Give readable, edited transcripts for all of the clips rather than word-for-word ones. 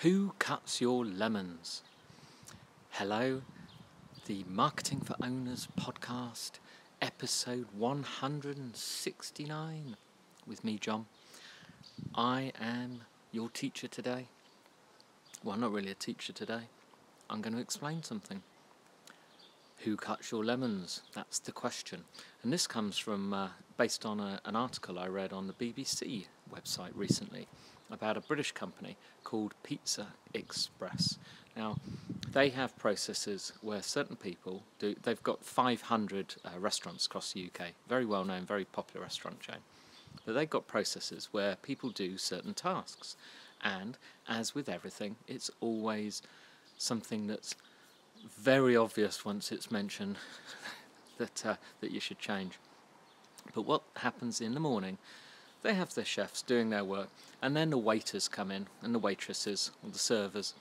Who cuts your lemons? Hello, the Marketing for Owners podcast, episode 169, with me, John. I am your teacher today. Well, not really a teacher today. I'm going to explain something. Who cuts your lemons? That's the question. And this comes from, based on an article I read on the BBC website recently about a British company called Pizza Express. Now, they have processes where certain people do. They've got 500 restaurants across the UK, very well known, very popular restaurant chain. But they've got processes where people do certain tasks. And as with everything, it's always something that's very obvious once it's mentioned that you should change. But what happens in the morning, they have their chefs doing their work, and then the waiters come in, and the waitresses, or the servers.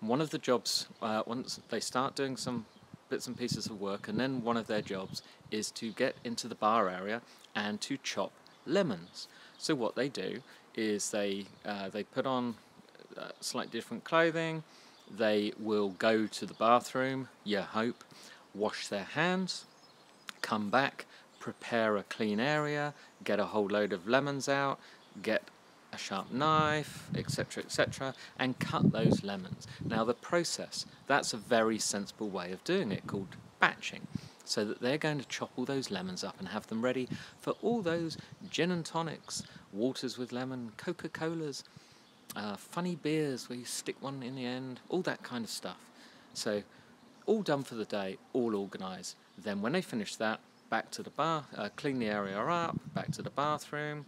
One of the jobs, once they start doing some bits and pieces of work, and then one of their jobs is to get into the bar area and to chop lemons. So what they do is they put on slightly different clothing. They will go to the bathroom, you hope, wash their hands, come back, prepare a clean area, get a whole load of lemons out, get a sharp knife, etc., and cut those lemons. Now the process, that's a very sensible way of doing it, called batching, so that they're going to chop all those lemons up and have them ready for all those gin and tonics, waters with lemon, Coca-Colas, funny beers where you stick one in the end, all that kind of stuff. So all done for the day, all organised. Then when they finish that, back to the bar, clean the area up, back to the bathroom,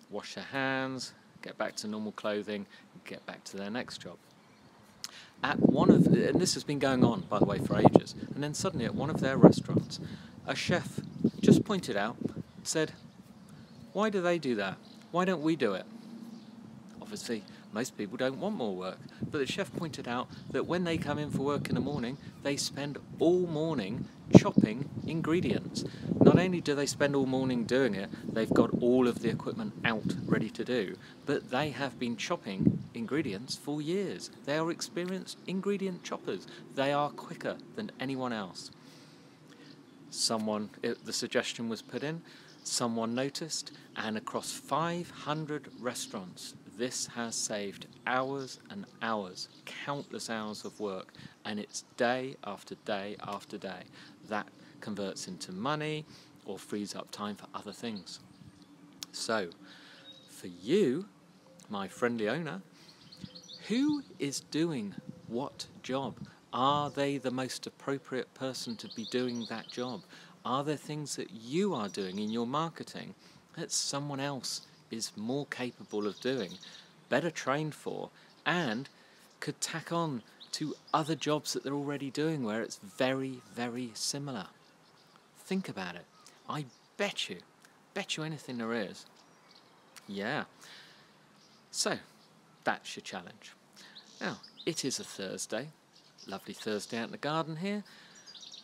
wash their hands, get back to normal clothing, get back to their next job. And this has been going on, by the way, for ages, and then suddenly at one of their restaurants, a chef just pointed out, said, "Why do they do that? Why don't we do it?" Obviously, most people don't want more work, but the chef pointed out that when they come in for work in the morning, they spend all morning chopping ingredients. Not only do they spend all morning doing it, they've got all of the equipment out ready to do, but they have been chopping ingredients for years. They are experienced ingredient choppers. They are quicker than anyone else. The suggestion was put in, someone noticed, and across 500 restaurants, this has saved hours and hours, countless hours of work, and it's day after day after day. That converts into money or frees up time for other things. So, for you, my friendly owner, who is doing what job? Are they the most appropriate person to be doing that job? Are there things that you are doing in your marketing that someone else is more capable of doing, better trained for, and could tack on to other jobs that they're already doing where it's very, very similar? Think about it. I bet you anything there is. Yeah. So, that's your challenge. Now, it is a Thursday. Lovely Thursday out in the garden here.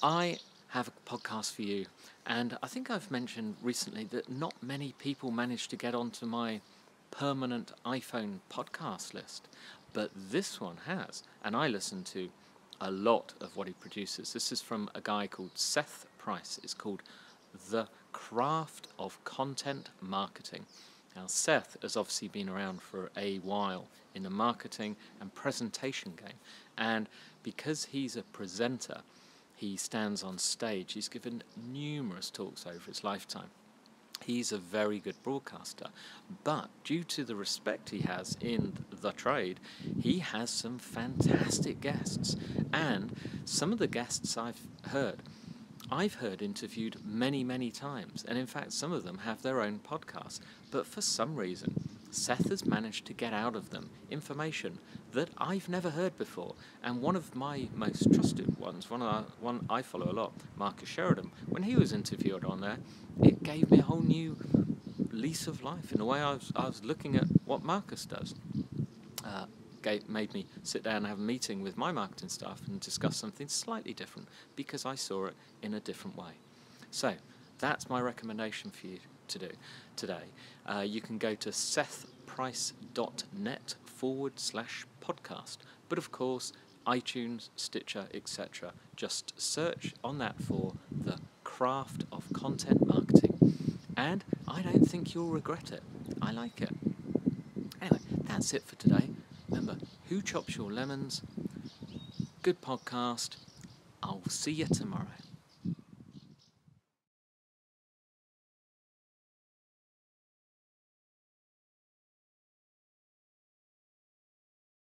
I have a podcast for you, and I think I've mentioned recently that not many people manage to get onto my permanent iPhone podcast list, but this one has, and I listen to a lot of what he produces. This is from a guy called Seth Price. It's called The Craft of Content Marketing. Now, Seth has obviously been around for a while in the marketing and presentation game, and because he's a presenter, he stands on stage. He's given numerous talks over his lifetime. He's a very good broadcaster, but due to the respect he has in the trade, he has some fantastic guests. And some of the guests I've heard interviewed many, many times. And in fact, some of them have their own podcasts. But for some reason, Seth has managed to get out of them information that I've never heard before. And one of my most trusted ones, one I follow a lot, Marcus Sheridan, when he was interviewed on there, it gave me a whole new lease of life in the way I was looking at what Marcus does. Made me sit down and have a meeting with my marketing staff and discuss something slightly different because I saw it in a different way. So that's my recommendation for you to do today. You can go to sethprice.net /podcast. But of course, iTunes, Stitcher, etc. Just search on that for the craft of content marketing. And I don't think you'll regret it. I like it. Anyway, that's it for today. Remember, who chops your lemons? Good podcast. I'll see you tomorrow.